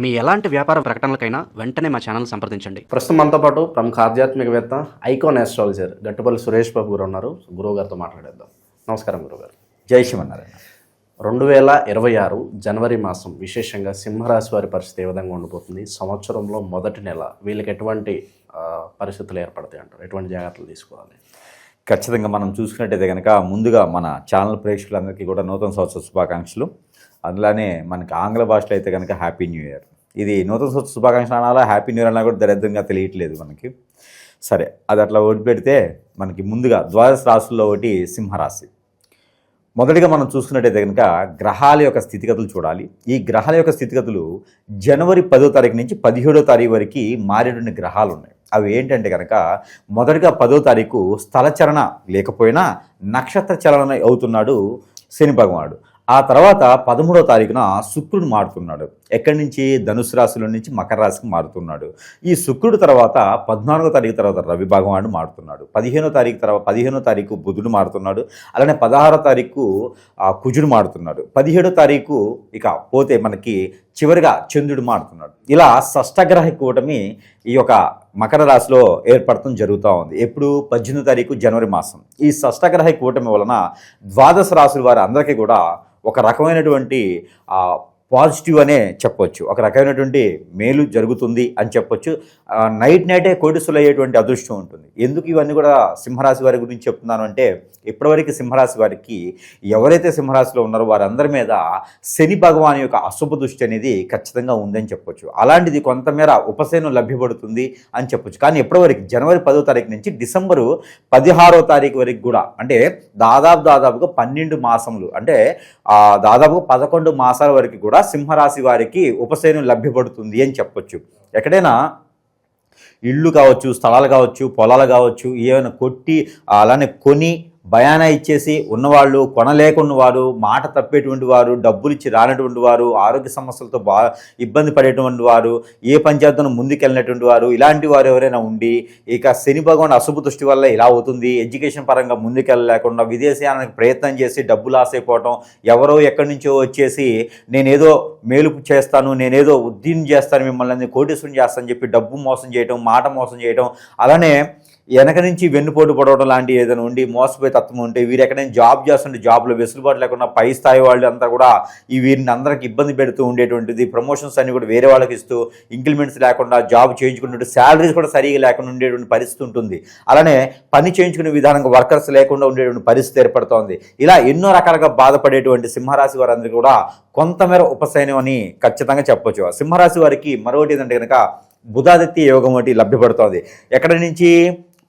మీ ఎలాంటి వ్యాపార ప్రకటనలకైనా వెంటనే మా ఛానల్ సంప్రదించండి. ప్రస్తుతం మనతో పాటు ప్రముఖ ఆధ్యాత్మికవేత్త ఐకాన్ ఆస్ట్రాలజర్ గట్టుపల్లి సురేష్ బాబు గారు ఉన్నారు. గురువు గారితో మాట్లాడేద్దాం. నమస్కారం గురుగారు. జై శ్రీమన్నారాయణ. 2026 జనవరి మాసం విశేషంగా సింహరాశి వారి పరిస్థితి ఏ విధంగా ఉండిపోతుంది? సంవత్సరంలో మొదటి నెల వీళ్ళకి ఎటువంటి పరిస్థితులు ఏర్పడతాయి అంటారు? ఎటువంటి జాగ్రత్తలు తీసుకోవాలి? ఖచ్చితంగా మనం చూసుకున్నట్టయితే కనుక ముందుగా మన ఛానల్ ప్రేక్షకులందరికీ కూడా నూతన సంవత్సర శుభాకాంక్షలు. అందులోనే మనకి ఆంగ్ల భాషలో అయితే కనుక హ్యాపీ న్యూ ఇయర్. ఇది నూతన సంవత్సర శుభాకాంక్షలు అనాలా, హ్యాపీ న్యూ ఇయర్ అన్నా కూడా దరిద్రంగా తెలియట్లేదు మనకి. సరే, అది అట్లా ఓడి పెడితే మనకి ముందుగా ద్వాదశ రాశుల్లో ఒకటి సింహరాశి. మొదటిగా మనం చూసుకున్నట్టయితే కనుక గ్రహాల యొక్క స్థితిగతులు చూడాలి. ఈ గ్రహాల యొక్క స్థితిగతులు జనవరి 10వ తారీఖు నుంచి 17వ తారీఖు వరకు మారేటువంటి గ్రహాలు ఉన్నాయి. అవి ఏంటంటే కనుక మొదటిగా 10వ తారీఖు స్థలచలన లేకపోయినా నక్షత్ర చలన అవుతున్నాడు శని భగవానుడు. ఆ తర్వాత 13వ తారీఖున శుక్రుడు మారుతున్నాడు. ఎక్కడి నుంచి? ధనుసు రాశిలో నుంచి మకర రాశికి మారుతున్నాడు. ఈ శుక్రుడు తర్వాత 14వ తారీఖు తర్వాత రవి భగవానుడు మారుతున్నాడు. 15వ తారీఖు బుధుడు మారుతున్నాడు. అలానే 16వ తారీఖు కుజుడు మారుతున్నాడు. 17వ తారీఖు ఇక పోతే మనకి చివరిగా చంద్రుడు మారుతున్నాడు. ఇలా షష్టగ్రహ కూటమి ఈ యొక్క మకర రాశిలో ఏర్పడటం జరుగుతూ ఉంది. ఎప్పుడు? 18వ తారీఖు జనవరి మాసం. ఈ షష్టగ్రహ కూటమి వలన ద్వాదశ రాశుల వారి అందరికీ కూడా ఒక రకమైనటువంటి పాజిటివ్ అనే చెప్పొచ్చు. ఒక రకమైనటువంటి మేలు జరుగుతుంది అని చెప్పొచ్చు. నైటే కోటిసులు అయ్యేటువంటి అదృష్టం ఉంటుంది. ఎందుకు ఇవన్నీ కూడా సింహరాశి వారి గురించి చెప్తున్నాను అంటే, ఇప్పటివరకు సింహరాశి వారికి ఎవరైతే సింహరాశిలో ఉన్నారో వారందరి మీద శని భగవాన్ యొక్క అశుభ దృష్టి అనేది ఖచ్చితంగా ఉందని చెప్పొచ్చు. అలాంటిది కొంతమేర ఉపశమనం లభ్యపడుతుంది అని చెప్పొచ్చు. కానీ ఇప్పటివరకు జనవరి 10వ తారీఖు నుంచి డిసెంబరు 16వ తారీఖు వరకు కూడా, అంటే దాదాపుగా 12 మాసములు, అంటే దాదాపుగా 11 మాసాల వరకు కూడా సింహరాశి వారికి ఉపశమనం లభ్యపడుతుంది అని చెప్పొచ్చు. ఎక్కడైనా ఇళ్ళు కావచ్చు, స్థలాలు కావచ్చు, పొలాలు కావచ్చు, ఏమైనా కొట్టి అలానే కొని భయానా ఇచ్చేసి ఉన్నవాళ్ళు, కొనలేకున్న వారు, మాట తప్పేటువంటి వారు, డబ్బులు ఇచ్చి రానటువంటి వారు, ఆరోగ్య సమస్యలతో ఇబ్బంది పడేటువంటి వారు, ఏ పంచాయతీను ముందుకెళ్ళినటువంటి వారు, ఇలాంటి వారు ఎవరైనా ఉండి ఇక శని భగవాన్ అశుభ దృష్టి వల్ల ఇలా అవుతుంది, ఎడ్యుకేషన్ పరంగా ముందుకెళ్ళలేకుండా విదేశీయానికి ప్రయత్నం చేసి డబ్బులు ఆసైపోవటం, ఎవరో ఎక్కడి నుంచో వచ్చేసి నేనేదో మేలు చేస్తాను, నేనేదో ఉద్యమం చేస్తాను, మిమ్మల్ని కోటీశ్వరం చేస్తానని చెప్పి డబ్బు మోసం చేయటం, మాట మోసం చేయటం, అలానే వెనక నుంచి వెన్నుపోటు పడవడం లాంటి ఏదైనా ఉండి మోసపోయే తత్వం ఉంటే, వీరు ఎక్కడైనా జాబ్ చేస్తుంటే జాబ్లో వెసులుబాటు లేకుండా పై స్థాయి వాళ్ళు అంతా కూడా ఈ వీరిని అందరికి ఇబ్బంది పెడుతూ ఉండేటువంటిది. ప్రమోషన్స్ అన్ని కూడా వేరే వాళ్ళకి ఇస్తూ, ఇంక్రిమెంట్స్ లేకుండా జాబ్ చేయించుకుంటుంటే శాలరీస్ కూడా సరిగా లేకుండా ఉండేటువంటి పరిస్థితి ఉంటుంది. అలానే పని చేయించుకునే విధానంగా వర్కర్స్ లేకుండా ఉండేటువంటి పరిస్థితి ఏర్పడుతోంది. ఇలా ఎన్నో రకాలుగా బాధపడేటువంటి సింహరాశి వారందరికీ కూడా కొంతమేర ఉపశమనం అని ఖచ్చితంగా చెప్పొచ్చు. సింహరాశి వారికి మరొకటి ఏంటంటే కనుక బుధాదిత్య యోగం ఒకటి లభ్యపడుతోంది. ఎక్కడి నుంచి?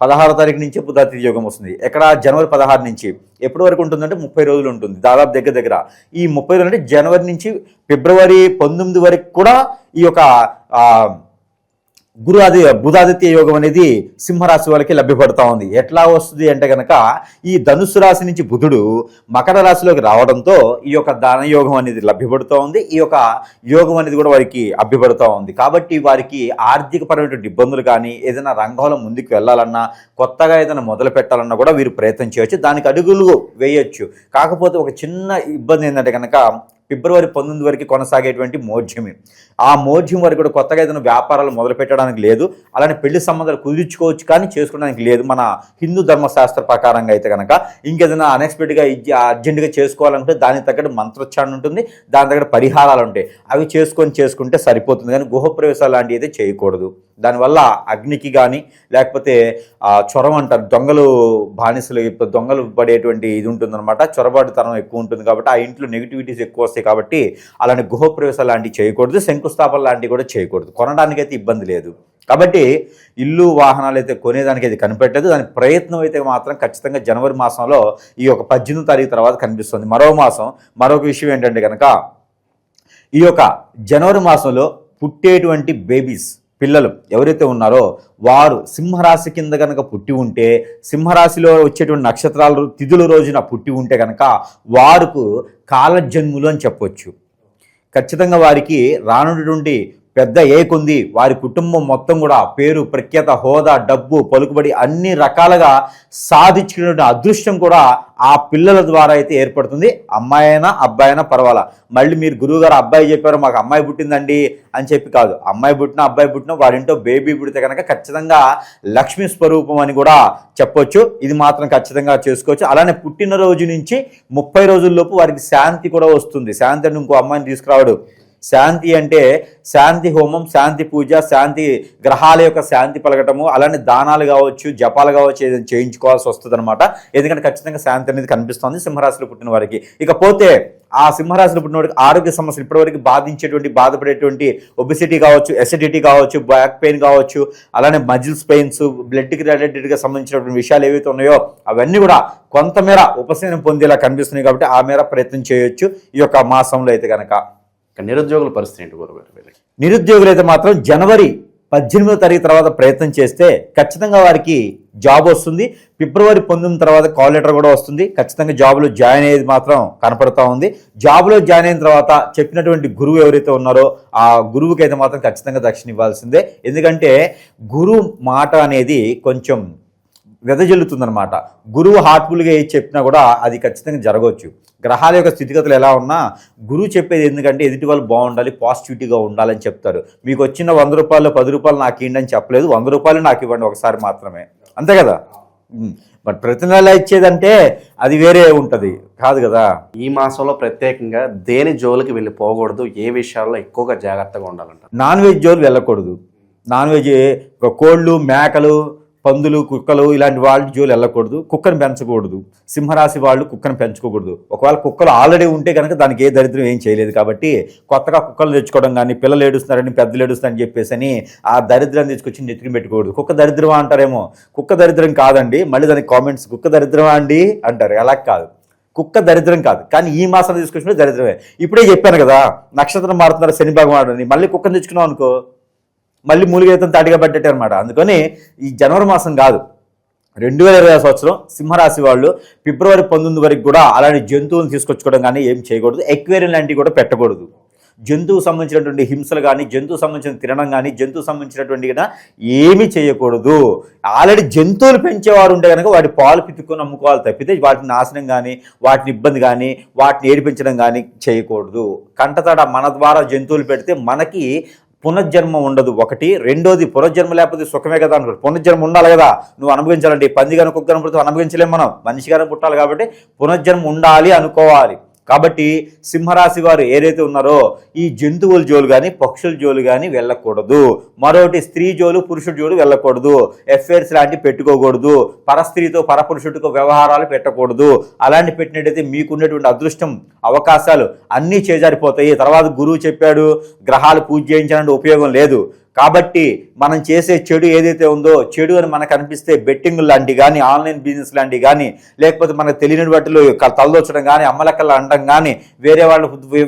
16వ తారీఖు నుంచి బుధాదిత్య యోగం వస్తుంది. ఎక్కడ? జనవరి 16 నుంచి. ఎప్పటి వరకు ఉంటుందంటే 30 రోజులు ఉంటుంది. దాదాపు దగ్గర ఈ 30 రోజులు అంటే జనవరి నుంచి ఫిబ్రవరి 19 వరకు కూడా ఈ యొక్క బుధాదిత్య యోగం అనేది సింహరాశి వాళ్ళకి లభ్యపడుతూ ఉంది. ఎట్లా వస్తుంది అంటే కనుక ఈ ధనుసు రాశి నుంచి బుధుడు మకర రాశిలోకి రావడంతో ఈ యొక్క ధనయోగం అనేది లభ్యపడుతూ ఉంది. ఈ యొక్క యోగం అనేది కూడా వారికి అభ్యపడుతూ ఉంది. కాబట్టి వారికి ఆర్థికపరమైనటువంటి ఇబ్బందులు కానీ, ఏదైనా రంగంలో ముందుకు వెళ్ళాలన్నా, కొత్తగా ఏదైనా మొదలు పెట్టాలన్నా కూడా వీరు ప్రయత్నం చేయొచ్చు, దానికి అడుగులు వేయొచ్చు. కాకపోతే ఒక చిన్న ఇబ్బంది ఏంటంటే కనుక ఫిబ్రవరి 19 వరకు కొనసాగేటువంటి మోఢ్యమి, ఆ మోఢ్యం వరకు కూడా కొత్తగా ఏదైనా వ్యాపారాలు మొదలు పెట్టడానికి లేదు. అలానే పెళ్లి సంబంధాలు కుదుర్చుకోవచ్చు కానీ చేసుకోవడానికి లేదు. మన హిందూ ధర్మశాస్త్ర ప్రకారంగా అయితే కనుక ఇంకేదైనా అన్ఎక్స్పెక్టెడ్గా అర్జెంటుగా చేసుకోవాలంటే దానికి తగ్గట్టు మంత్రోచ్చారణ ఉంటుంది, దాని తగ్గట్టు పరిహారాలు ఉంటాయి. అవి చేసుకుంటే సరిపోతుంది. కానీ గృహప్రవేశాలు లాంటివి అయితే చేయకూడదు. దానివల్ల అగ్నికి కానీ, లేకపోతే చొరవ అంటారు, దొంగలు బానిసలు, దొంగలు పడేటువంటి ఇది ఉంటుందన్నమాట. చొరబాటుతనం ఎక్కువ ఉంటుంది కాబట్టి ఆ ఇంట్లో నెగిటివిటీస్ ఎక్కువ వస్తాయి. కాబట్టి అలాంటి గృహప్రవేశాలు లాంటివి చేయకూడదు, శంకుస్థాపన లాంటివి కూడా చేయకూడదు. కొనడానికైతే ఇబ్బంది లేదు. కాబట్టి ఇల్లు వాహనాలు అయితే కొనేదానికి అయితే కనిపెట్టలేదు. దాని ప్రయత్నం అయితే మాత్రం ఖచ్చితంగా జనవరి మాసంలో ఈ యొక్క 18వ తారీఖు తర్వాత కనిపిస్తుంది. మరొక విషయం ఏంటంటే కనుక ఈ యొక్క జనవరి మాసంలో పుట్టేటువంటి బేబీస్, పిల్లలు ఎవరైతే ఉన్నారో వారు సింహరాశి కింద కనుక పుట్టి ఉంటే, సింహరాశిలో వచ్చేటువంటి నక్షత్రాలు తిథుల రోజున పుట్టి ఉంటే కనుక వారికి కాలజన్ములు అని చెప్పొచ్చు. ఖచ్చితంగా వారికి రానున్నటువంటి పెద్ద ఏకుంది, వారి కుటుంబం మొత్తం కూడా పేరు ప్రఖ్యాత హోదా డబ్బు పలుకుబడి అన్ని రకాలుగా సాధించుకునే అదృష్టం కూడా ఆ పిల్లల ద్వారా అయితే ఏర్పడుతుంది. అమ్మాయి అయినా అబ్బాయి అయినా పర్వాలా. మళ్ళీ మీరు గురువుగారు అబ్బాయి చెప్పారు మాకు అమ్మాయి పుట్టిందండి అని చెప్పి కాదు, అమ్మాయి పుట్టినా అబ్బాయి పుట్టినా వారింటో బేబీ పుడితే కనుక ఖచ్చితంగా లక్ష్మీ స్వరూపం అని కూడా చెప్పొచ్చు. ఇది మాత్రం ఖచ్చితంగా చేసుకోవచ్చు. అలానే పుట్టినరోజు నుంచి 30 రోజుల్లోపు వారికి శాంతి కూడా వస్తుంది. శాంతి అంటే ఇంకో అమ్మాయిని తీసుకురావడు. శాంతి అంటే శాంతి హోమం, శాంతి పూజ, శాంతి గ్రహాల యొక్క శాంతి పలకటము, అలానే దానాలు కావచ్చు, జపాలు కావచ్చు, ఏదైనా చేయించుకోవాల్సి వస్తుంది అనమాట. ఎందుకంటే ఖచ్చితంగా శాంతి అనేది కనిపిస్తుంది సింహరాశిలో పుట్టిన వారికి. ఇకపోతే ఆ సింహరాశిలో పుట్టిన వారికి ఆరోగ్య సమస్యలు ఇప్పటివరకు బాధపడేటువంటి ఒబిసిటీ కావచ్చు, ఎసిడిటీ కావచ్చు, బ్యాక్ పెయిన్ కావచ్చు, అలానే మజిల్స్ పెయిన్స్, బ్లడ్కి రిలేటెడ్గా సంబంధించినటువంటి విషయాలు ఏవైతే ఉన్నాయో అవన్నీ కూడా కొంతమేర ఉపశమనం పొందేలా కనిపిస్తున్నాయి. కాబట్టి ఆ మేర ప్రయత్నం చేయొచ్చు ఈ యొక్క మాసంలో అయితే కనుక. నిరుద్యోగుల పరిస్థితి ఏంటి గురుగారు? నిరుద్యోగులు అయితే మాత్రం జనవరి 18వ తారీఖు తర్వాత ప్రయత్నం చేస్తే ఖచ్చితంగా వారికి జాబ్ వస్తుంది. ఫిబ్రవరి 19 తర్వాత కాల్ లెటర్ కూడా వస్తుంది. ఖచ్చితంగా జాబ్లో జాయిన్ అయ్యేది మాత్రం కనపడుతూ ఉంది. జాబ్లో జాయిన్ అయిన తర్వాత చెప్పినటువంటి గురువు ఎవరైతే ఉన్నారో ఆ గురువుకి అయితే మాత్రం ఖచ్చితంగా దక్షిణ ఇవ్వాల్సిందే. ఎందుకంటే గురువు మాట అనేది కొంచెం వెదజల్లుతుందనమాట. గురువు హార్ట్ఫుల్గా ఏది చెప్పినా కూడా అది ఖచ్చితంగా జరగవచ్చు. గ్రహాల యొక్క స్థితిగతులు ఎలా ఉన్నా గురువు చెప్పేది ఎందుకంటే ఎదుటి వాళ్ళు బాగుండాలి, పాజిటివిటీగా ఉండాలని చెప్తారు. మీకు వచ్చిన 100 రూపాయలు 10 రూపాయలు నాకు ఇవ్వండి అని చెప్పలేదు, 100 రూపాయలు నాకు ఇవ్వండి ఒకసారి మాత్రమే, అంతే కదా. బట్ ప్రతి నెల ఇచ్చేదంటే అది వేరే ఉంటుంది కాదు కదా. ఈ మాసంలో ప్రత్యేకంగా దేని జోలికి వెళ్ళి పోకూడదు, ఏ విషయాల్లో ఎక్కువగా జాగ్రత్తగా ఉండాలంట? నాన్ వెజ్ జోలు వెళ్ళకూడదు. నాన్ వెజ్ కోళ్ళు, మేకలు, పందులు, కుక్కలు ఇలాంటి వాళ్ళ జోలు వెళ్ళకూడదు. కుక్కను పెంచకూడదు. సింహరాశి వాళ్ళు కుక్కను పెంచుకోకూడదు. ఒకవేళ కుక్కలు ఆల్రెడీ ఉంటే కనుక దానికి ఏ దరిద్రం ఏం చేయలేదు. కాబట్టి కొత్తగా కుక్కలు తెచ్చుకోవడం కానీ, పిల్లలు ఏడుస్తున్నారని పెద్దలు ఏడుస్తారని చెప్పేసి ఆ దరిద్రం తీసుకొచ్చి నెత్తికి పెట్టుకోకూడదు. కుక్క దరిద్రమా అంటారేమో, కుక్క దరిద్రం కాదండి. మళ్ళీ దానికి కామెంట్స్ కుక్క దరిద్రమా అండి అంటారు. అలా కాదు, కుక్క దరిద్రం కాదు. కానీ ఈ మాసం తీసుకొచ్చిన దరిద్రమే. ఇప్పుడే చెప్పాను కదా, నక్షత్రం మారుతున్నారు శని భగవానుడిని, మళ్ళీ కుక్కను తెచ్చుకున్నాం అనుకో మళ్ళీ మూలిగేతం తాటిగా పడ్డట్టే అనమాట. అందుకని ఈ జనవరి మాసం కాదు, 2020 సంవత్సరం సింహరాశి వాళ్ళు ఫిబ్రవరి 19 వరకు కూడా అలాంటి జంతువులను తీసుకొచ్చుకోవడం కానీ ఏం చేయకూడదు. ఎక్వేరియం లాంటివి కూడా పెట్టకూడదు. జంతువుకు సంబంధించినటువంటి హింసలు కానీ, జంతువు సంబంధించిన తినడం కానీ, జంతువు సంబంధించినటువంటి కన్నా ఏమీ చేయకూడదు. ఆల్రెడీ జంతువులు పెంచేవారు ఉంటే కనుక వాటి పాలు పితుక్కొని అమ్ముకోవాలి తప్పితే వాటిని నాశనం కానీ, వాటిని ఇబ్బంది కానీ, వాటిని ఏడిపించడం కానీ చేయకూడదు. కంటతడ మన ద్వారా జంతువులు పెడితే మనకి పునర్జన్మ ఉండదు ఒకటి. రెండోది పునర్జన్మ లేకపోతే సుఖమే కదా అనుకో. పునర్జన్మ ఉండాలి కదా, నువ్వు అనుభవించాలంటే పంది కనుక కుక్క కనుక అనుభవించలేము, మనం మనిషిగానే పుట్టాలి. కాబట్టి పునర్జన్మ ఉండాలి అనుకోవాలి. కాబట్టి సింహరాశి వారు ఏదైతే ఉన్నారో ఈ జంతువుల జోలు కానీ, పక్షుల జోలు కానీ వెళ్ళకూడదు. మరొకటి స్త్రీ జోలు, పురుషుడి జోలు వెళ్ళకూడదు. ఎఫ్ఐఆర్స్ లాంటివి పెట్టుకోకూడదు. పరస్త్రీతో పరపురుషుడితో వ్యవహారాలు పెట్టకూడదు. అలాంటి పెట్టినట్టయితే మీకున్నటువంటి అదృష్టం, అవకాశాలు అన్నీ చేజారిపోతాయి. తర్వాత గురువు చెప్పాడు గ్రహాలు పూజ చేయించాలంటే ఉపయోగం లేదు. కాబట్టి మనం చేసే చెడు ఏదైతే ఉందో, చెడు అని మనకు అనిపిస్తే బెట్టింగ్ లాంటివి కానీ, ఆన్లైన్ బిజినెస్ లాంటివి కానీ, లేకపోతే మనకు తెలియని వాటిలో తలదోచడం కానీ, అమ్మలక్కలు అనడం కానీ, వేరే వాళ్ళ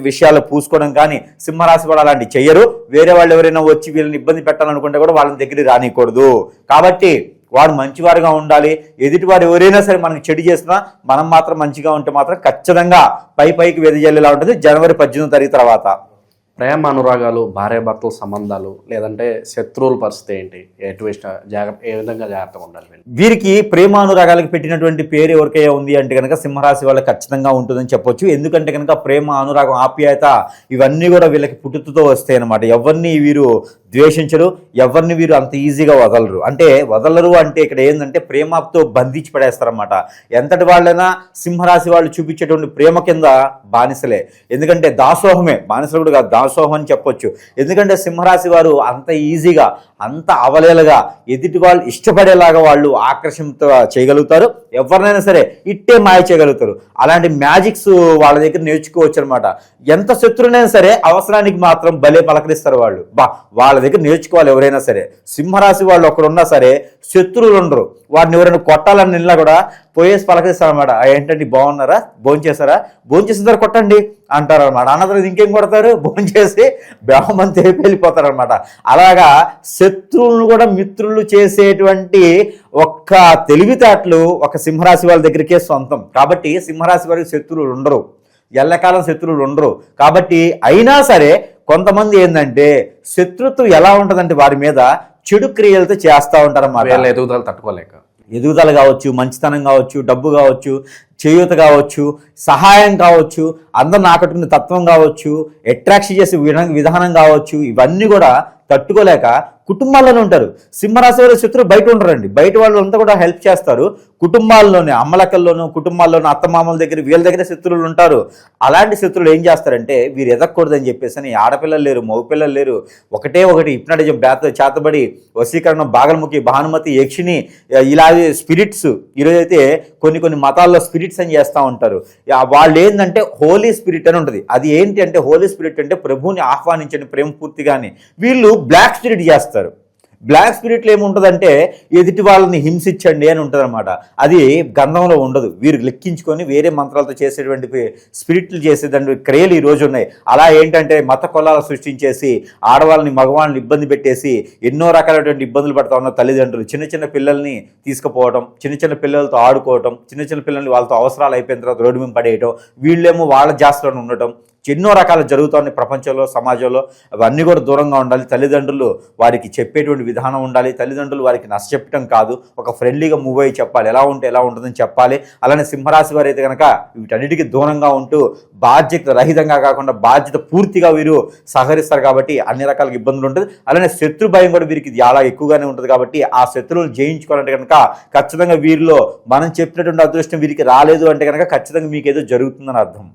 విషయాలు పూసుకోవడం కానీ సింహరాశి వాళ్ళు అలాంటివి చెయ్యరు. వేరే వాళ్ళు ఎవరైనా వచ్చి వీళ్ళని ఇబ్బంది పెట్టాలనుకుంటే కూడా వాళ్ళని దగ్గరికి రానికూడదు. కాబట్టి వాడు మంచివారుగా ఉండాలి. ఎదుటివారు ఎవరైనా సరే మనకు చెడు చేసినా మనం మాత్రం మంచిగా ఉంటే మాత్రం ఖచ్చితంగా పైకి వెదజల్లేలా ఉంటుంది జనవరి 18వ తారీఖు తర్వాత. ప్రేమ అనురాగాలు, భార్యాభర్తల సంబంధాలు, లేదంటే శత్రువుల పరిస్థితి ఏంటి? ఏ విధంగా జాగ్రత్తగా ఉండాలి? వీరికి ప్రేమానురాగాలకు పెట్టినటువంటి పేరు ఎవరికైనా ఉంది అంటే కనుక సింహరాశి వాళ్ళకి ఖచ్చితంగా ఉంటుందని చెప్పొచ్చు. ఎందుకంటే కనుక ప్రేమ, అనురాగం, ఆప్యాయత ఇవన్నీ కూడా వీళ్ళకి పుట్టుతో వస్తాయి అనమాట. ఎవరిని వీరు ద్వేషించరు, ఎవరిని వీరు అంత ఈజీగా వదలరు. అంటే వదలరు అంటే ఇక్కడ ఏంటంటే ప్రేమతో బంధించి పడేస్తారన్నమాట. ఎంతటి వాళ్ళైనా సింహరాశి వాళ్ళు చూపించేటువంటి ప్రేమ కింద బానిసలే. ఎందుకంటే దాసోహమే, బానిసలు కూడా కాదు, దాసోహం అని చెప్పొచ్చు. ఎందుకంటే సింహరాశి వారు అంత ఈజీగా, అంత అవలేలుగా ఎదుటి వాళ్ళు ఇష్టపడేలాగా వాళ్ళు ఆకర్షణతో చేయగలుగుతారు. ఎవరినైనా సరే ఇట్టే మాయ చేయగలుగుతారు. అలాంటి మ్యాజిక్స్ వాళ్ళ దగ్గర నేర్చుకోవచ్చు అనమాట. ఎంత శత్రువునైనా సరే అవసరానికి మాత్రం భలే పలకరిస్తారు వాళ్ళు. వాళ్ళ దగ్గర నేర్చుకోవాలి ఎవరైనా సరే. సింహరాశి వాళ్ళు ఒకరున్నా సరే శత్రువులు ఉండరు. వాడిని ఎవరైనా కొట్టాలని నిన్న కూడా పోయేసి పలకరిస్తారనమాట. ఏంటంటే బాగున్నారా, భోంచేసారా, భోంచేసిన తర్వాత కొట్టండి అంటారనమాట. అన్నది ఇంకేం కొడతారు, భోంచేసి బ్రహ్మంతో వెళ్ళిపోతారనమాట. అలాగా శత్రువులను కూడా మిత్రులు చేసేటువంటి ఒక్క తెలివితేటలు ఒక సింహరాశి వాళ్ళ దగ్గరికే సొంతం. కాబట్టి సింహరాశి వారికి శత్రువులు ఉండరు, ఎల్లకాలం శత్రువులు ఉండరు. కాబట్టి అయినా సరే కొంతమంది ఏంటంటే శత్రుత్వం ఎలా ఉంటుందంటే వారి మీద చెడు క్రియలతో చేస్తూ ఉంటారు అన్నమాట. వీళ్ళ ఎదుగుదల తట్టుకోలేక ఎదుగుదల కావచ్చు, మంచితనం కావచ్చు, డబ్బు కావచ్చు, చేయూత కావచ్చు, సహాయం కావచ్చు, అందరిని ఆకట్టుకునే తత్వం కావచ్చు, అట్రాక్షన్ చేసే విధానం కావచ్చు, ఇవన్నీ కూడా తట్టుకోలేక కుటుంబాల్లోనే ఉంటారు. సింహరాశి వారి శత్రువులు బయట ఉంటారండి. బయట వాళ్ళు అంతా కూడా హెల్ప్ చేస్తారు. కుటుంబాల్లోనే అమ్మలక్కల్లోనూ, కుటుంబాల్లోనూ అత్తమామల దగ్గర వీళ్ళ దగ్గర శత్రువులు ఉంటారు. అలాంటి శత్రువులు ఏం చేస్తారంటే వీరు ఎదగకూడదని చెప్పేసి ఆడపిల్లలు లేరు, మగపిల్లలు లేరు, ఒకటి హిప్నటిజం చేతబడి, వశీకరణం, బాగలముఖి, భానుమతి, యక్షిణి, ఇలా స్పిరిట్స్ ఈరోజైతే కొన్ని మతాల్లో స్పిరిట్స్ అని చేస్తూ ఉంటారు. వాళ్ళు ఏంటంటే హోలీ స్పిరిట్ అని ఉంటుంది. అది ఏంటి అంటే హోలీ స్పిరిట్ అంటే ప్రభువుని ఆహ్వానించండి ప్రేమ పూర్తిగాని. వీళ్ళు బ్లాక్ స్పిరిట్ చేస్తారు. బ్లాక్ స్పిరిట్లో ఏముంటుందంటే ఎదుటి వాళ్ళని హింసించండి అని ఉంటుంది అనమాట. అది గంధంలో ఉండదు. వీరు లెక్కించుకొని వేరే మంత్రాలతో చేసేటువంటి స్పిరిట్లు చేసేటువంటి క్రియలు ఈ రోజు ఉన్నాయి. అలా ఏంటంటే మత కొలాలు సృష్టించేసి ఆడవాళ్ళని మగవాళ్ళని ఇబ్బంది పెట్టేసి ఎన్నో రకాలైనటువంటి ఇబ్బందులు పడతా ఉన్న తల్లిదండ్రులు చిన్న పిల్లల్ని తీసుకుపోవడం, చిన్న పిల్లలతో ఆడుకోవటం, చిన్న పిల్లల్ని వాళ్ళతో అవసరాలు అయిపోయిన తర్వాత రోడ్డు మీద పడేయటం, వీళ్ళేమో వాళ్ళ జాస్తిలో ఉండటం, ఎన్నో రకాలు జరుగుతున్నాయి ప్రపంచంలో, సమాజంలో. అవన్నీ కూడా దూరంగా ఉండాలి. తల్లిదండ్రులు వారికి చెప్పేటువంటి విధానం ఉండాలి. తల్లిదండ్రులు వారికి నచ్చచెప్పటం కాదు, ఒక ఫ్రెండ్లీగా మూవ్ అయ్యి చెప్పాలి, ఎలా ఉంటే ఎలా ఉంటుందని చెప్పాలి. అలానే సింహరాశి వారు అయితే కనుక వీటన్నిటికీ దూరంగా ఉంటూ బాధ్యత రహితంగా కాకుండా బాధ్యత పూర్తిగా వీరు సహకరిస్తారు కాబట్టి అన్ని రకాల ఇబ్బందులు ఉంటుంది. అలానే శత్రు భయం కూడా వీరికి చాలా ఎక్కువగానే ఉంటుంది కాబట్టి ఆ శత్రువులు జయించుకోవాలంటే కనుక ఖచ్చితంగా వీరిలో మనం చెప్పినటువంటి అదృష్టం వీరికి రాలేదు అంటే కనుక ఖచ్చితంగా మీకు ఏదో జరుగుతుందని అర్థం.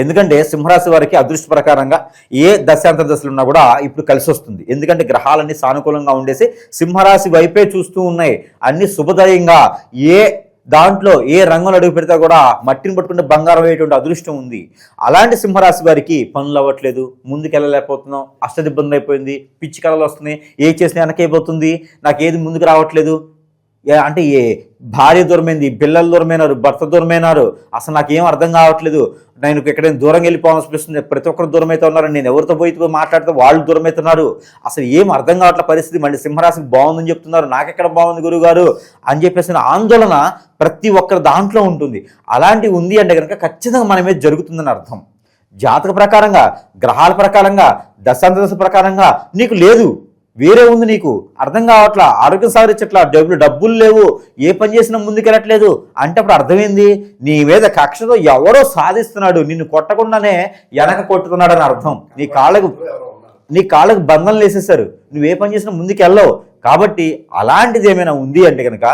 ఎందుకంటే సింహరాశి వారికి అదృష్ట ప్రకారంగా ఏ దశాంతర దశలు ఉన్నా కూడా ఇప్పుడు కలిసి వస్తుంది. ఎందుకంటే గ్రహాలన్నీ సానుకూలంగా ఉండేసి సింహరాశి వైపే చూస్తూ ఉన్నాయి. అన్ని శుభదయంగా ఏ దాంట్లో ఏ రంగంలో అడుగు పెడితే కూడా మట్టిని పట్టుకుంటే బంగారం అయ్యేటువంటి అదృష్టం ఉంది. అలాంటి సింహరాశి వారికి పనులు అవ్వట్లేదు, ముందుకెళ్ళలేకపోతున్నాం, అష్టదిబ్బందులు అయిపోయింది, పిచ్చి కళలు వస్తున్నాయి, ఏ చేసినా వెనకైపోతుంది, నాకు ఏది ముందుకు రావట్లేదు అంటే ఏ భార్య దూరమైంది, పిల్లలు దూరమైనారు, భర్త దూరమైనారు, అసలు నాకేం అర్థం కావట్లేదు, నేను ఎక్కడైనా దూరం వెళ్ళిపోవాల్సిపిస్తుంది, ప్రతి ఒక్కరు దూరం అయితే ఉన్నారు, నేను ఎవరితో పోయి మాట్లాడితే వాళ్ళు దూరం అవుతున్నారు, అసలు ఏం అర్థం కావట్ల పరిస్థితి, మళ్ళీ సింహరాశికి బాగుందని చెప్తున్నారు, నాకెక్కడ బాగుంది గురువుగారు అని చెప్పేసి ఆందోళన ప్రతి ఒక్కరి దాంట్లో ఉంటుంది. అలాంటివి ఉంది అంటే కనుక ఖచ్చితంగా మన మీద జరుగుతుందని అర్థం. జాతక ప్రకారంగా, గ్రహాల ప్రకారంగా, దశాంత దశ ప్రకారంగా నీకు లేదు, వేరే ఉంది, నీకు అర్థం కావట్లా, ఆరోగ్యం సాధించట్లా, డబ్బులు లేవు, ఏ పని చేసినా ముందుకెళ్ళట్లేదు అంటే అప్పుడు అర్థమైంది నీ మీద కక్షతో ఎవరో సాధిస్తున్నాడు, నిన్ను కొట్టకుండానే వెనక కొట్టుతున్నాడు అని అర్థం. నీ కాళ్ళకు బంధనలు వేసేసారు, నువ్వే పని చేసినా ముందుకెళ్ళవు. కాబట్టి అలాంటిది ఏమైనా ఉంది అంటే కనుక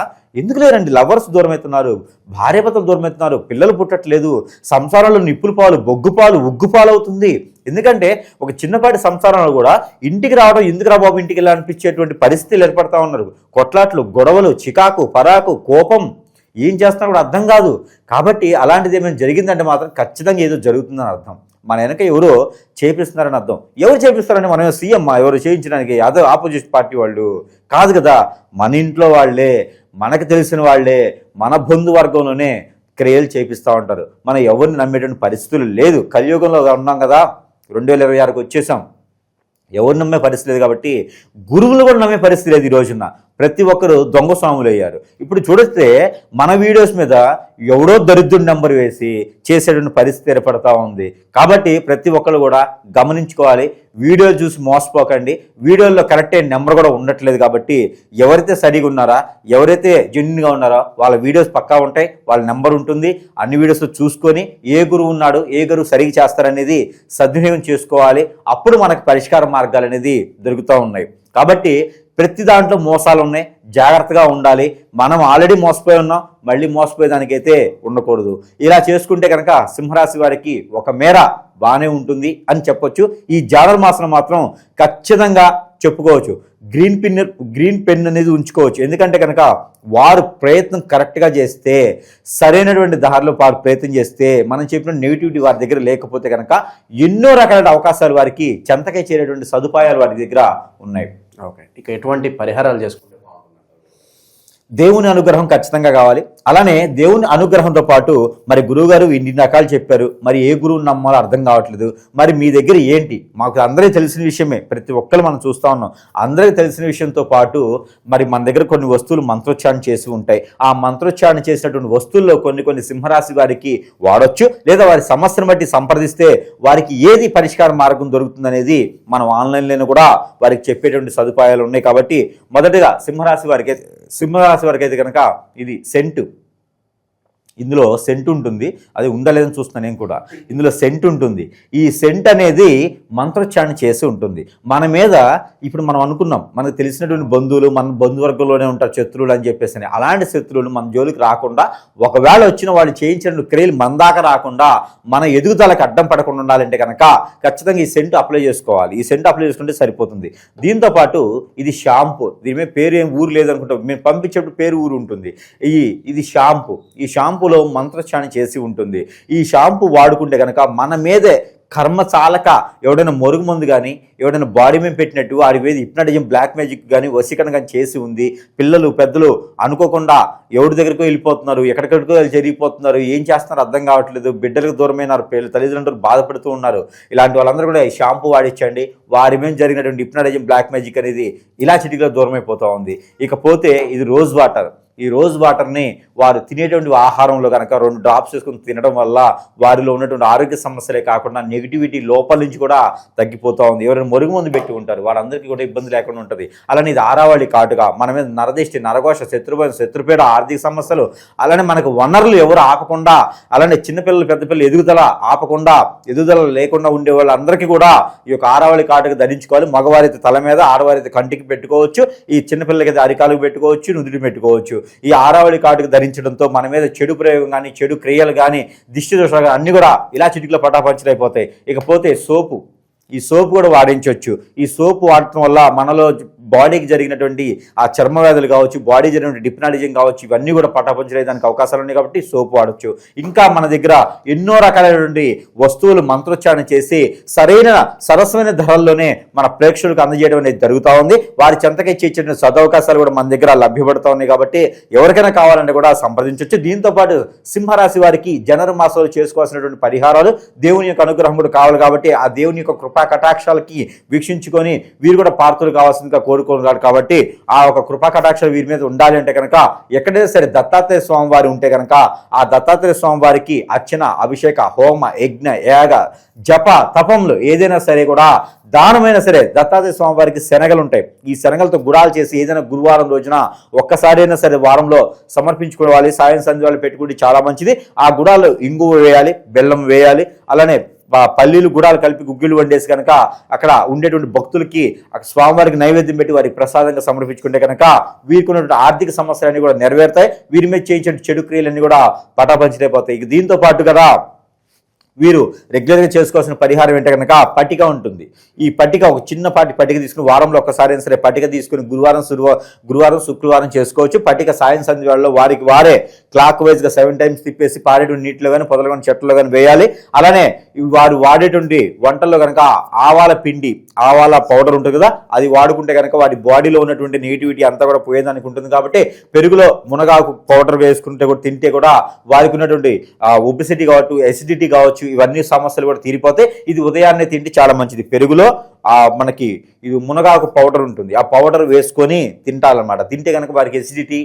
ఎందుకు లేరండి, లవర్స్ దూరం అవుతున్నారు, భార్యాభర్తలు దూరం అవుతున్నారు, పిల్లలు పుట్టట్లేదు, సంసారంలో నిప్పుల పాలు, బొగ్గు పాలు, ఉగ్గు పాలు అవుతుంది. ఎందుకంటే ఒక చిన్నపాటి సంసారంలో కూడా ఇంటికి రావడం ఎందుకు రా బాబు ఇంటికి వెళ్ళా అనిపించేటువంటి పరిస్థితులు ఏర్పడతా ఉన్నారు. కొట్లాట్లు, గొడవలు, చికాకు, పరాకు, కోపం, ఏం చేస్తున్నా కూడా అర్థం కాదు. కాబట్టి అలాంటిది ఏమైనా జరిగిందంటే మాత్రం ఖచ్చితంగా ఏదో జరుగుతుందని అర్థం. మన వెనక ఎవరో చేపిస్తున్నారని అర్థం. ఎవరు చేపిస్తారని మనం సీఎం ఎవరు చేయించడానికి, అదే ఆపోజిట్ పార్టీ వాళ్ళు కాదు కదా, మన ఇంట్లో వాళ్ళే, మనకు తెలిసిన వాళ్ళే, మన బంధువర్గంలోనే క్రియలు చేపిస్తూ ఉంటారు. మనం ఎవరిని నమ్మేటువంటి పరిస్థితులు లేదు. కలియుగంలో ఉన్నాం కదా, 2026కి వచ్చేసాం, ఎవరు నమ్మే పరిస్థితి లేదు. కాబట్టి గురువులు కూడా నమ్మే పరిస్థితి లేదు. ఈ రోజున ప్రతి ఒక్కరు దొంగ స్వాములు అయ్యారు. ఇప్పుడు చూడితే మన వీడియోస్ మీద ఎవడో దరిద్రుడి నెంబర్ వేసి చేసేటువంటి పరిస్థితి ఏర్పడతా ఉంది. కాబట్టి ప్రతి ఒక్కరు కూడా గమనించుకోవాలి, వీడియోలు చూసి మోసపోకండి. వీడియోల్లో కరెక్ట్ అయిన నెంబర్ కూడా ఉండట్లేదు. కాబట్టి ఎవరైతే స్టడీగా ఉన్నారా, ఎవరైతే జెన్యున్గా ఉన్నారో వాళ్ళ వీడియోస్ పక్కా ఉంటాయి, వాళ్ళ నెంబర్ ఉంటుంది. అన్ని వీడియోస్ చూసుకొని ఏ గురువు ఉన్నాడు, ఏ గురువు సరిగ్గా చేస్తారనేది సద్వినియోగం చేసుకోవాలి. అప్పుడు మనకు పరిష్కార మార్గాలు అనేది దొరుకుతూ ఉన్నాయి. కాబట్టి ప్రతి దాంట్లో మోసాలు ఉన్నాయి, జాగ్రత్తగా ఉండాలి. మనం ఆల్రెడీ మోసపోయి ఉన్నాం, మళ్ళీ మోసపోయేదానికైతే ఉండకూడదు. ఇలా చేసుకుంటే కనుక సింహరాశి వారికి ఒక మేర బాగానే ఉంటుంది అని చెప్పొచ్చు. ఈ జానర్ మాసం మాత్రం ఖచ్చితంగా చెప్పుకోవచ్చు. గ్రీన్ పెన్ అనేది ఉంచుకోవచ్చు. ఎందుకంటే కనుక వారు ప్రయత్నం కరెక్ట్గా చేస్తే, సరైనటువంటి దారిలో వారు ప్రయత్నం చేస్తే, మనం చెప్పిన నెగిటివిటీ వారి దగ్గర లేకపోతే కనుక ఎన్నో రకాల అవకాశాలు వారికి చెంతకై చేరేటువంటి సదుపాయాలు వారి దగ్గర ఉన్నాయి. ఓకే, ఇక ఎటువంటి పరిహారాలు చేసుకుంటే బాగుంటుంది? దేవుని అనుగ్రహం ఖచ్చితంగా కావాలి. అలానే దేవుని అనుగ్రహంతో పాటు మరి గురువుగారు ఇన్ని రకాలు చెప్పారు, మరి ఏ గురువుని నమ్మాలో అర్థం కావట్లేదు, మరి మీ దగ్గర ఏంటి? మాకు అందరికీ తెలిసిన విషయమే, ప్రతి ఒక్కరు మనం చూస్తూ ఉన్నాం. అందరికీ తెలిసిన విషయంతో పాటు మరి మన దగ్గర కొన్ని వస్తువులు మంత్రోచ్చారణ చేసి ఉంటాయి. ఆ మంత్రోచ్చారణ చేసినటువంటి వస్తువుల్లో కొన్ని సింహరాశి వారికి వాడొచ్చు, లేదా వారి సమస్యను బట్టి సంప్రదిస్తే వారికి ఏది పరిష్కార మార్గం దొరుకుతుంది అనేది మనం ఆన్లైన్లోనే కూడా వారికి చెప్పేటువంటి సదుపాయాలు ఉన్నాయి. కాబట్టి మొదటిగా సింహరాశి వారికి అయితే కనుక ఇది సెంటు, ఇందులో సెంట్ ఉంటుంది. అది ఉండలేదని చూస్తున్నాను నేను కూడా. ఇందులో సెంట్ ఉంటుంది. ఈ సెంట్ అనేది మంత్రోచ్చారణ చేసి ఉంటుంది. మన మీద ఇప్పుడు మనం అనుకున్నాం, మనకు తెలిసినటువంటి బంధువులు మన బంధువర్గంలోనే ఉంటారు శత్రువులు అని చెప్పేసి, అలాంటి శత్రువులు మన జోలికి రాకుండా, ఒకవేళ వచ్చిన వాళ్ళు చేయించిన క్రియలు మన దాకా రాకుండా, మన ఎదుగుదలకు అడ్డం పడకుండా ఉండాలంటే కనుక ఖచ్చితంగా ఈ సెంట్ అప్లై చేసుకోవాలి. ఈ సెంట్ అప్లై చేసుకుంటే సరిపోతుంది. దీంతోపాటు ఇది షాంపూ, దీని మీద పేరు ఏం ఊరు లేదనుకుంటాం, మేము పంపించేప్పుడు పేరు ఊరు ఉంటుంది. ఇది షాంపూ. ఈ షాంపూలో మంత్రోచ్చారణ చేసి ఉంటుంది. ఈ షాంపూ వాడుకుంటే కనుక మన మీదే కర్మ చాలక ఎవడైనా మరుగు మందు కానీ, ఎవడైనా బాడీ మీద పెట్టినట్టు వాడి మీద హిప్నటిజం, బ్లాక్ మ్యాజిక్ కానీ, వశీకరణ కానీ చేసి ఉంది. పిల్లలు పెద్దలు అనుకోకుండా ఎవరి దగ్గరకు వెళ్ళిపోతున్నారు, ఎక్కడికడికో జరిగిపోతున్నారు, ఏం చేస్తున్నారు అర్థం కావట్లేదు, బిడ్డలకు దూరమైనారు, తల్లిదండ్రులు బాధపడుతూ ఉన్నారు. ఇలాంటి వాళ్ళందరూ కూడా ఈ షాంపూ వాడించండి. వారి మీద జరిగినటువంటి హిప్నటిజం, బ్లాక్ మ్యాజిక్ అనేది ఇలా చిటికలో దూరం అయిపోతూ ఉంది. ఇకపోతే ఇది రోజ్ వాటర్. ఈ రోజ్ వాటర్ని వారు తినేటువంటి ఆహారంలో కనుక 2 డ్రాప్స్ వేసుకుని తినడం వల్ల వారిలో ఉన్నటువంటి ఆరోగ్య సమస్యలే కాకుండా నెగిటివిటీ లోపల నుంచి కూడా తగ్గిపోతూ ఉంది. ఎవరైనా మరుగు మందు పెట్టి ఉంటారు, వాళ్ళందరికీ కూడా ఇబ్బంది లేకుండా ఉంటుంది. అలానే ఇది ఆరావళి కాటుగా, మన మీద నరదిష్టి, నరఘోష, శత్రుపీడ, ఆర్థిక సమస్యలు, అలానే మనకు వనరులు ఎవరు ఆపకుండా, అలానే చిన్నపిల్లలు పెద్దపిల్లలు ఎదుగుదల లేకుండా ఉండే వాళ్ళందరికీ కూడా ఈ యొక్క ఆరావళి కాటుగా ధరించుకోవాలి. మగవారైతే తల మీద, ఆడవారైతే కంటికి పెట్టుకోవచ్చు. ఈ చిన్నపిల్లలకైతే అరికాలకు పెట్టుకోవచ్చు, నుదుటి పెట్టుకోవచ్చు. ఈ ఆరావళి కాటుకు ధరించడంతో మన మీద చెడు ప్రయోగం కానీ, చెడు క్రియలు కానీ, దిష్టి దోషాలు కానీ అన్నీ కూడా ఇలా చిటికలో పటాపంచలైపోతాయి. ఇకపోతే సోపు. ఈ సోపు కూడా వాడించవచ్చు. ఈ సోపు వాడటం వల్ల మనలో బాడీకి జరిగినటువంటి ఆ చర్మ వ్యాధులు కావచ్చు, బాడీ జరిగినటువంటి హిప్నాటిజం కావచ్చు, ఇవన్నీ కూడా పటాపంచలేదానికి అవకాశాలు ఉన్నాయి. కాబట్టి సోపు వాడచ్చు. ఇంకా మన దగ్గర ఎన్నో రకాలైనటువంటి వస్తువులు మంత్రోచ్చారణ చేసి సరసమైన ధరల్లోనే మన ప్రేక్షకులకు అందజేయడం అనేది జరుగుతూ ఉంది. వారి చెంతకి చేర్చిన సదవకాశాలు కూడా మన దగ్గర లభ్యపడుతూ ఉన్నాయి. కాబట్టి ఎవరికైనా కావాలంటే కూడా సంప్రదించవచ్చు. దీంతోపాటు సింహరాశి వారికి జనవరి మాసంలో చేసుకోవాల్సినటువంటి పరిహారాలు, దేవుని యొక్క అనుగ్రహం కూడా కావాలి. కాబట్టి ఆ దేవుని యొక్క కృపా కటాక్షాలకి వీక్షించుకొని వీరు కూడా పాత్రలు కావాల్సిందిగా కోరుకున్నాడు. కాబట్టి ఆ ఒక కృపా కటాక్షాలు వీరి మీద ఉండాలి అంటే కనుక ఎక్కడైనా సరే దత్తాత్రేయ స్వామి వారి ఉంటే కనుక ఆ దత్తాత్రేయ స్వామి వారికి అర్చన, అభిషేక, హోమ, యజ్ఞ, యాగ, జప, తపంలో ఏదైనా సరే కూడా దానమైనా సరే దత్తాత్రేయ స్వామి వారికి శనగలు ఉంటాయి. ఈ శనగలతో గుడాలు చేసి ఏదైనా గురువారం రోజున ఒక్కసారైనా సరే వారంలో సమర్పించుకోవాలి. సాయం సంధ్య వాళ్ళు పెట్టుకుంటే చాలా మంచిది. ఆ గుడాలు ఇంగువ వేయాలి, బెల్లం వేయాలి, అలానే పల్లీలు గుడాలు కలిపి గుగ్గిళ్ళు వండేసి కనుక అక్కడ ఉండేటువంటి భక్తులకి స్వామివారికి నైవేద్యం పెట్టి వారికి ప్రసాదంగా సమర్పించుకుంటే కనుక వీరికి ఉన్నటువంటి ఆర్థిక సమస్యలన్నీ కూడా నెరవేరుతాయి. వీరి మీద చేయించిన చెడు క్రియలన్నీ కూడా పటాపంచలైపోతాయి. ఇక దీంతో పాటు కదా వీరు రెగ్యులర్గా చేసుకోవాల్సిన పరిహారం ఏంటంటే కనుక పట్టిక ఉంటుంది. ఈ పట్టిక ఒక చిన్నపాటి పట్టిక తీసుకుని వారంలో ఒక్కసారి సరే పట్టిక తీసుకుని గురువారం శుక్రవారం చేసుకోవచ్చు. పట్టిక సాయం సంధ్య వేళలో వారికి వారే క్లాక్ వైజ్గా 7 times తిప్పేసి పారేటువంటి నీటిలో కానీ, పొదలు కానీ, చెట్లలో కానీ వేయాలి. అలానే వారు వాడేటువంటి వంటల్లో కనుక ఆవాల పిండి, ఆవాల పౌడర్ ఉంటుంది కదా, అది వాడుకుంటే కనుక వాడి బాడీలో ఉన్నటువంటి నెగిటివిటీ అంతా కూడా పోయేదానికి ఉంటుంది. కాబట్టి పెరుగులో మునగాకు పౌడర్ వేసుకుంటే కూడా తింటే కూడా వారికి ఉన్నటువంటి ఒబెసిటీ కావచ్చు, ఎసిడిటీ కావచ్చు, ఇవన్నీ సమస్యలు కూడా తీరిపోతాయి. ఇది ఉదయాన్నే తింటే చాలా మంచిది. పెరుగులో మనకి ఇది మునగాకు పౌడర్ ఉంటుంది, ఆ పౌడర్ వేసుకొని తింటాలన్నమాట. తింటే కనుక వారికి ఎసిడిటీ,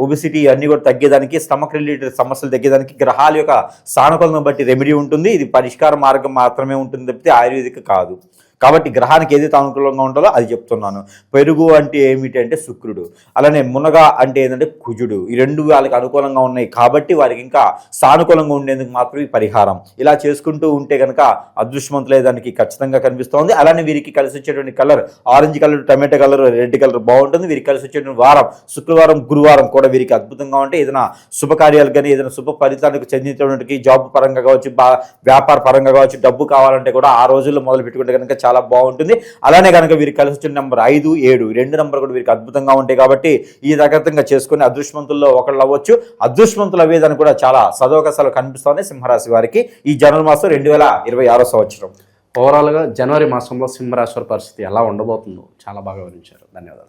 ఒబెసిటీ అన్నీ కూడా తగ్గేదానికి, స్టమక్ రిలేటెడ్ సమస్యలు తగ్గేదానికి గ్రహాల యొక్క సానుకూలం బట్టి రెమెడీ ఉంటుంది. ఇది పరిష్కార మార్గం మాత్రమే ఉంటుంది తప్పితే ఆయుర్వేదిక కాదు. కాబట్టి గ్రహానికి ఏదైతే అనుకూలంగా ఉంటుందో అది చెప్తున్నాను. పెరుగు అంటే ఏమిటి అంటే శుక్రుడు, అలానే మునగ అంటే ఏంటంటే కుజుడు. ఈ రెండు వాళ్ళకి అనుకూలంగా ఉన్నాయి కాబట్టి వారికి ఇంకా సానుకూలంగా ఉండేందుకు మాత్రమే పరిహారం. ఇలా చేసుకుంటూ ఉంటే కనుక అదృష్టవంతులే దానికి ఖచ్చితంగా కనిపిస్తోంది. అలానే వీరికి కలిసి వచ్చేటువంటి colour orange colour, tomato colour, red colour బాగుంటుంది. వీరికి కలిసి వచ్చేటువంటి వారం శుక్రవారం, గురువారం కూడా వీరికి అద్భుతంగా ఉంటాయి. ఏదైనా శుభకార్యాలు కానీ, ఏదైనా శుభ ఫలితానికి చెందినటువంటి జాబ్ పరంగా కావచ్చు, వ్యాపార పరంగా కావచ్చు, డబ్బు కావాలంటే కూడా ఆ రోజుల్లో మొదలు పెట్టుకుంటే కనుక చాలా బాగుంటుంది. అలానే కనుక వీరికి కలిసి వచ్చిన నెంబర్ 5, 7 రెండు నెంబర్ కూడా వీరికి అద్భుతంగా ఉంటాయి. కాబట్టి ఈ రకంగా చేసుకుని అదృష్టవంతుల్లో ఒకళ్ళు అవ్వచ్చు. అదృష్టవంతులు అవ్వేదానికి కూడా చాలా సదవకాశాలు కనిపిస్తున్నాయి సింహరాశి వారికి ఈ జనవరి మాసం 2026 సంవత్సరం. ఓవరాల్గా జనవరి మాసంలో సింహరాశి వారి పరిస్థితి ఎలా ఉండబోతుందో చాలా బాగా వివరించారు. ధన్యవాదాలు.